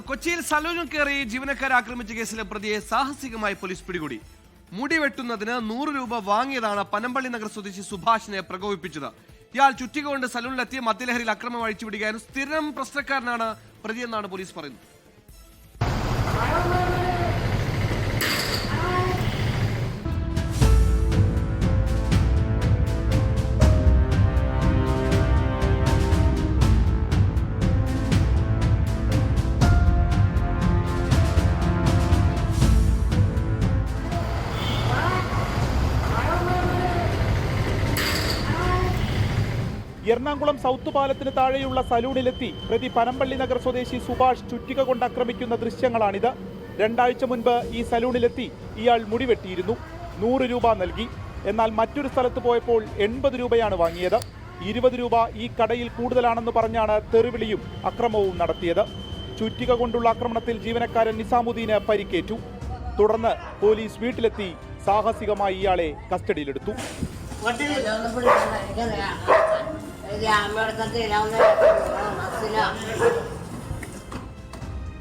കൊച്ചിയിൽ സലൂണിൽ കയറി ജീവനക്കാരെ ആക്രമിച്ച കേസിലെ പ്രതിയെ സാഹസികമായി പോലീസ് പിടികൂടി. മുടി വെട്ടുന്നതിന് 100 രൂപ വാങ്ങിയതാണ് പനമ്പള്ളി നഗർ സ്വദേശി സുഭാഷിനെ പ്രകോപിപ്പിച്ചത്. ഇയാൾ ചുറ്റിക കൊണ്ട് സലൂണിലെത്തിയ മദ്യലഹരിയിൽ അക്രമം അഴിച്ചുവിടുകയായിരുന്നു. സ്ഥിരം പ്രശ്നക്കാരനാണ് പ്രതിയെന്നാണ് പോലീസ് പറയുന്നത്. എറണാകുളം സൗത്ത് പാലത്തിന് താഴെയുള്ള സലൂണിലെത്തി പ്രതി പനമ്പള്ളി നഗർ സ്വദേശി സുഭാഷ് ചുറ്റിക കൊണ്ട് ആക്രമിക്കുന്ന ദൃശ്യങ്ങളാണിത്. 2 ആഴ്ച മുൻപ് ഈ സലൂണിലെത്തി ഇയാൾ മുടി വെട്ടിയിരുന്നു. 100 രൂപ നൽകി. എന്നാൽ മറ്റൊരു സ്ഥലത്ത് പോയപ്പോൾ 80 രൂപയാണ് വാങ്ങിയത്. 20 രൂപ ഈ കടയിൽ കൂടുതലാണെന്ന് പറഞ്ഞാണ് തെറിവിളിയും അക്രമവും നടത്തിയത്. ചുറ്റിക കൊണ്ടുള്ള ആക്രമണത്തിൽ ജീവനക്കാരൻ നിസാമുദ്ദീന് പരിക്കേറ്റു. തുടർന്ന് പോലീസ് വീട്ടിലെത്തി സാഹസികമായി ഇയാളെ കസ്റ്റഡിയിലെടുത്തു.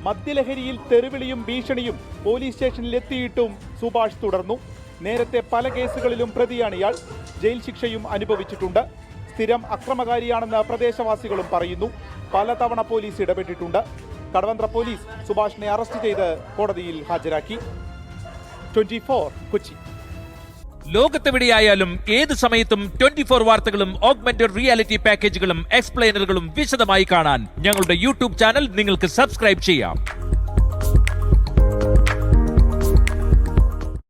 മദ്യലഹരിയിൽ തെറിവിളിയും ഭീഷണിയും പോലീസ് സ്റ്റേഷനിൽ എത്തിയിട്ടും സുഭാഷ് തുടർന്നു. നേരത്തെ പല കേസുകളിലും പ്രതിയാണ് ഇയാൾ. ജയിൽ ശിക്ഷയും അനുഭവിച്ചിട്ടുണ്ട്. സ്ഥിരം അക്രമകാരിയാണെന്ന് പ്രദേശവാസികളും പറയുന്നു. പലതവണ പോലീസ് ഇടപെട്ടിട്ടുണ്ട്. കടവന്ത്ര പോലീസ് സുഭാഷിനെ അറസ്റ്റ് ചെയ്ത് കോടതിയിൽ ഹാജരാക്കി. 24 കൊച്ചി. ലോകത്തെവിടെയായാലും ഏത് സമയത്തും 24 വാർത്തകളും ഓഗ്മെന്റഡ് റിയാലിറ്റി പാക്കേജുകളും എക്സ്പ്ലെയിനറുകളും വിശദമായി കാണാൻ ഞങ്ങളുടെ യൂട്യൂബ് ചാനൽ നിങ്ങൾക്ക് സബ്സ്ക്രൈബ് ചെയ്യാം.